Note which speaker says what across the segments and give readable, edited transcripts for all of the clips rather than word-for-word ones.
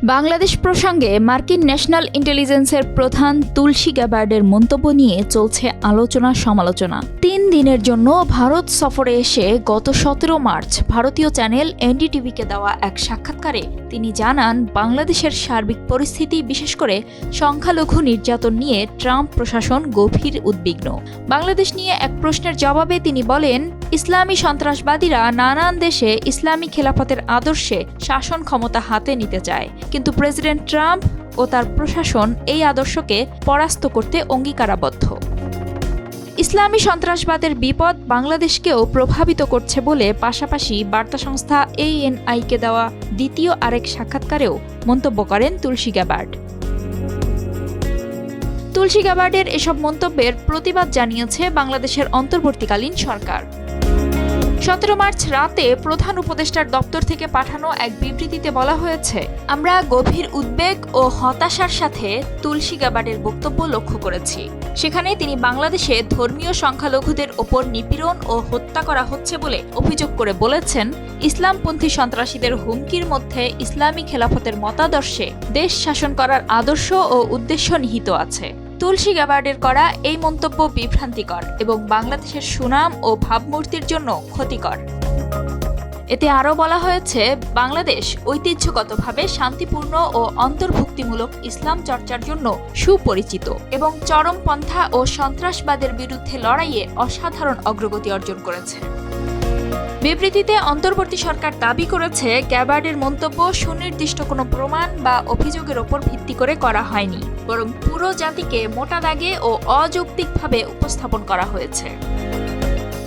Speaker 1: বাংলাদেশ প্রসঙ্গে মার্কিন ন্যাশনাল ইন্টেলিজেন্সের প্রধান তুলসী গ্যাবার্ডের মন্তব্য নিয়ে চলছে আলোচনা সমালোচনা। 3 দিনের জন্য ভারত সফরে এসে গত 17 মার্চ ভারতীয় চ্যানেল এনডিটিভিকে দেওয়া এক সাক্ষাৎকারে তিনি জানান, বাংলাদেশের সার্বিক পরিস্থিতি, বিশেষ করে সংখ্যালঘু নির্যাতন নিয়ে ট্রাম্প প্রশাসন গভীর উদ্বিগ্ন। বাংলাদেশ নিয়ে এক প্রশ্নের জবাবে তিনি বলেন, ইসলামী সন্ত্রাসবাদীরা নানান দেশে ইসলামী খেলাফতের আদর্শে শাসন ক্ষমতা হাতে নিতে চায়, কিন্তু প্রেসিডেন্ট ট্রাম্প ও তার প্রশাসন এই আদর্শকে পরাস্ত করতে অঙ্গীকারাবদ্ধ। ইসলামী সন্ত্রাসবাদের বিপদ বাংলাদেশকেও প্রভাবিত করছে বলে পাশাপাশি বার্তা সংস্থা ANI-কে দেওয়া দ্বিতীয় আরেক সাক্ষাৎকারেও মন্তব্য করেন তুলসী গ্যাবার্ড। তুলসী গ্যাবার্ডের এসব মন্তব্যের প্রতিবাদ জানিয়েছে বাংলাদেশের অন্তর্বর্তীকালীন সরকার। 17 মার্চ রাতে প্রধান উপদেষ্টার দপ্তর থেকে পাঠানো এক বিবৃতিতে বলা হয়েছে, আমরা গভীর উদ্বেগ ও হতাশার সাথে তুলসী গ্যাবার্ডের বক্তব্য লক্ষ্য করেছি। সেখানে তিনি বাংলাদেশে ধর্মীয় সংখ্যালঘুদের ওপর নিপীড়ন ও হত্যা করা হচ্ছে বলে অভিযোগ করে বলেছেন, ইসলামপন্থী সন্ত্রাসীদের হুমকির মধ্যে ইসলামী খেলাফতের মতাদর্শে দেশ শাসন করার আদর্শ ও উদ্দেশ্য নিহিত আছে। তুলসী গ্যাবার্ডের করা এই মন্তব্য বিভ্রান্তিকর এবং বাংলাদেশের সুনাম ও ভাবমূর্তির জন্য ক্ষতিকর। এতে আরও বলা হয়েছে, বাংলাদেশ ঐতিহ্যগতভাবে শান্তিপূর্ণ ও অন্তর্ভুক্তিমূলক ইসলাম চর্চার জন্য সুপরিচিত এবং চরমপন্থা ও সন্ত্রাসবাদের বিরুদ্ধে লড়াইয়ে অসাধারণ অগ্রগতি অর্জন করেছে। বিবৃতিতে অন্তর্বর্তী সরকার দাবি করেছে, গ্যাবার্ডের মন্তব্য সুনির্দিষ্ট কোনো প্রমাণ বা অভিযোগের ওপর ভিত্তি করে করা হয়নি, বরং পুরো জাতিকে মোটা দাগে ও অযৌক্তিকভাবে উপস্থাপন করা হয়েছে।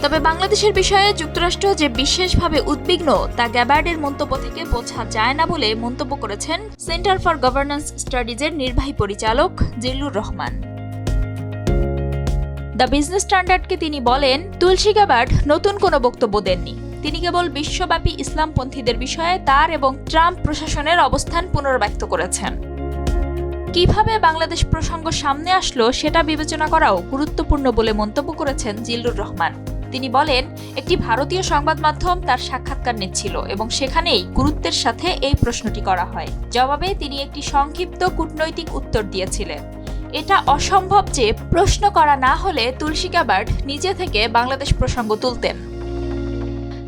Speaker 1: তবে বাংলাদেশের বিষয়ে যুক্তরাষ্ট্র যে বিশেষভাবে উদ্বিগ্ন তা গ্যাবার্ডের মন্তব্য থেকে বোঝা যায় না বলে মন্তব্য করেছেন সেন্টার ফর গভর্নেন্স স্টাডিজের নির্বাহী পরিচালক জিল্লুর রহমান। দ্য বিজনেস স্ট্যান্ডার্ডকে তিনি বলেন, তুলসী গ্যাবার্ড নতুন কোনো বক্তব্য দেননি। তিনি কেবল বিশ্বব্যাপী ইসলামপন্থীদের বিষয়ে তার এবং ট্রাম্প প্রশাসনের অবস্থান পুনর্ব্যক্ত করেছেন। কিভাবে বাংলাদেশ প্রসঙ্গ সামনে আসলো সেটা বিবেচনা করাও গুরুত্বপূর্ণ বলে মন্তব্য করেছেন জিল্লুর রহমান। তিনি বলেন, একটি ভারতীয় সংবাদ মাধ্যম তার সাক্ষাৎকার নিচ্ছিল এবং সেখানেই গুরুত্বের সাথে এই প্রশ্নটি করা হয়। জবাবে তিনি একটি সংক্ষিপ্ত কূটনৈতিক উত্তর দিয়েছিলেন। এটা অসম্ভব যে প্রশ্ন করা না হলে তুলসী গ্যাবার্ড নিজে থেকে বাংলাদেশ প্রসঙ্গ তুলতেন।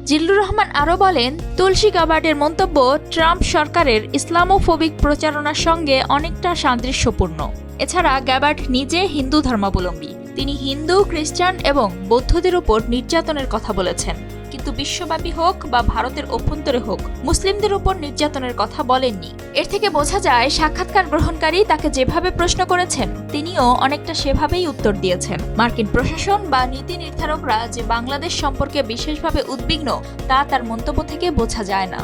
Speaker 1: জিল্লুর রহমান আরও বলেন, তুলসী গ্যাবার্ডের মন্তব্য ট্রাম্প সরকারের ইসলামোফোবিক প্রচারণার সঙ্গে অনেকটা সাদৃশ্যপূর্ণ। এছাড়া গ্যাবার্ড নিজে হিন্দু ধর্মাবলম্বী। তিনি হিন্দু, খ্রিস্টান এবং বৌদ্ধদের উপর নির্যাতনের কথা বলেছেন, কিন্তু বিশ্বব্যাপী হোক বা ভারতের অভ্যন্তরে হোক মুসলিমদের উপর নির্যাতনের কথা বলেননি। এর থেকে বোঝা যায়, সাক্ষাৎকার গ্রহণকারী তাকে যেভাবে প্রশ্ন করেছেন তিনিও অনেকটা সেভাবেই উত্তর দিয়েছেন। মার্কিন প্রশাসন বা নীতি নির্ধারকরা যে বাংলাদেশ সম্পর্কে বিশেষভাবে উদ্বিগ্ন তা তার মন্তব্য থেকে বোঝা যায় না।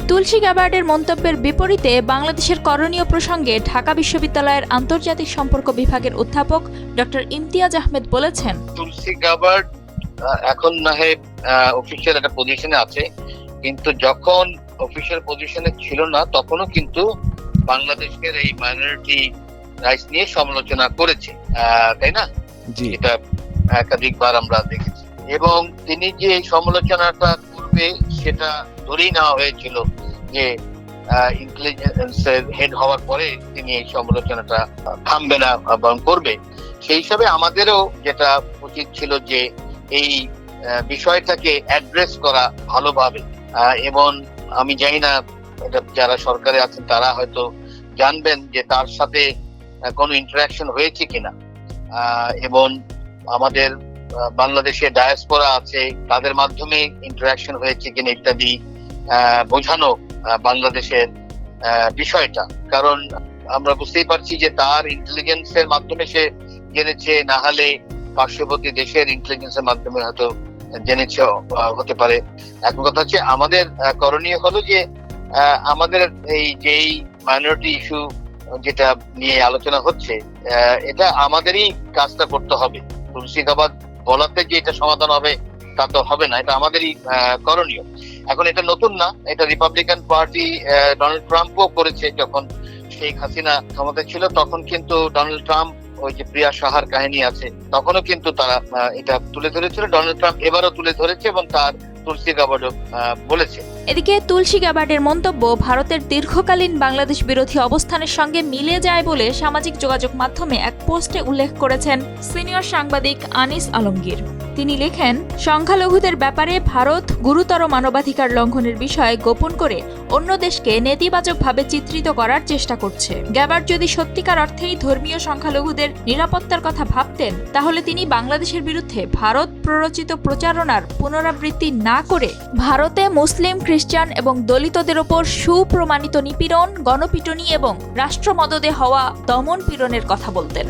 Speaker 1: তুলসী গ্যাবার্ডের মন্তব্যের বিপরীতে বাংলাদেশের করণীয় প্রসঙ্গে ঢাকা বিশ্ববিদ্যালয়ের আন্তর্জাতিক সম্পর্ক বিভাগের অধ্যাপক ডক্টর ইমতিয়াজ আহমেদ বলেছেন,
Speaker 2: তুলসী গ্যাবার্ড এখন না হয় অফিসিয়াল একটা পজিশনে আছে, কিন্তু যখন অফিসিয়াল পজিশনে ছিল না তখনও কিন্তু বাংলাদেশের এই মাইনরিটি রাইটস নিয়ে সমালোচনা করেছে, তাই না? এটা একাধিকবার আমরা দেখেছি এবং তিনি যে সমালোচনাটা করবে সেটা ধরেই নেওয়া হয়েছিল যে ইন্টেলিজেন্সের হেড হওয়ার পরে তিনি এই সমালোচনাটা থামবে না এবং করবে। সেই হিসাবে আমাদেরও যেটা উচিত ছিল যে এই বিষয়টাকে অ্যাড্রেস করা ভালোভাবে, এবং আমি জানি না যারা সরকারে আছেন তারা হয়তো জানবেন যে তার সাথে কোনো ইন্টারাকশন হয়েছে কিনা, এবং আমাদের বাংলাদেশে ডায়াসপোরা আছে তাদের মাধ্যমে ইন্টারাকশন হয়েছে কিনা ইত্যাদি বোঝানো বাংলাদেশের বিষয়টা। কারণ আমরা বুঝতেই পারছি যে তার ইন্টেলিজেন্সের মাধ্যমে সে জেনেছে, না হলে পার্শ্ববর্তী দেশের ইন্টেলিজেন্সের মাধ্যমে হয়তো জেনেছে হতে পারে। এখন কথা হচ্ছে আমাদের করণীয় হলো যে আমাদের এই যেই মাইনরিটি ইস্যু যেটা নিয়ে আলোচনা হচ্ছে এটা আমাদেরই কাজটা করতে হবে। তুলসী গ্যাবার্ড বলাতে যে এটা সমাধান হবে তা তো হবে না, এটা আমাদেরই করণীয়। এখন এটা নতুন না, এটা রিপাবলিকান পার্টি ডোনাল্ড ট্রাম্পও করেছে। যখন শেখ হাসিনা ক্ষমতায় ছিল তখন কিন্তু ডোনাল্ড ট্রাম্প ওই যে প্রিয়া সাহার কাহিনী আছে তখনও কিন্তু তারা এটা তুলে ধরেছিল। ডোনাল্ড ট্রাম্প এবারও তুলে ধরেছে এবং তার তুলসী গাবার্ডও বলেছে।
Speaker 1: এদিকে তুলসী গ্যাবার্ডের মন্তব্য ভারতের দীর্ঘকালীন বাংলাদেশ বিরোধী অবস্থানের সঙ্গে মিলে যায় বলে সামাজিক যোগাযোগ মাধ্যমে এক পোস্টে উল্লেখ করেছেন সিনিয়র সাংবাদিক আনিস আলমগীর। তিনি লেখেন, সংখ্যালঘুদের ব্যাপারে ভারত গুরুতর মানবাধিকার লঙ্ঘনের বিষয়ে গোপন করে অন্য দেশকে নেতিবাচকভাবে চিত্রিত করার চেষ্টা করছে। গ্যাবার্ড যদি সত্যিকার অর্থেই ধর্মীয় সংখ্যালঘুদের নিরাপত্তার কথা ভাবতেন, তাহলে তিনি বাংলাদেশের বিরুদ্ধে ভারত প্ররোচিত প্রচারণার পুনরাবৃত্তি না করে ভারতে মুসলিম, খ্রিস্টান এবং দলিতদের ওপর সুপ্রমাণিত নিপীড়ন, গণপিটুনি এবং রাষ্ট্রমদদে হওয়া দমন পীড়নের কথা বলতেন।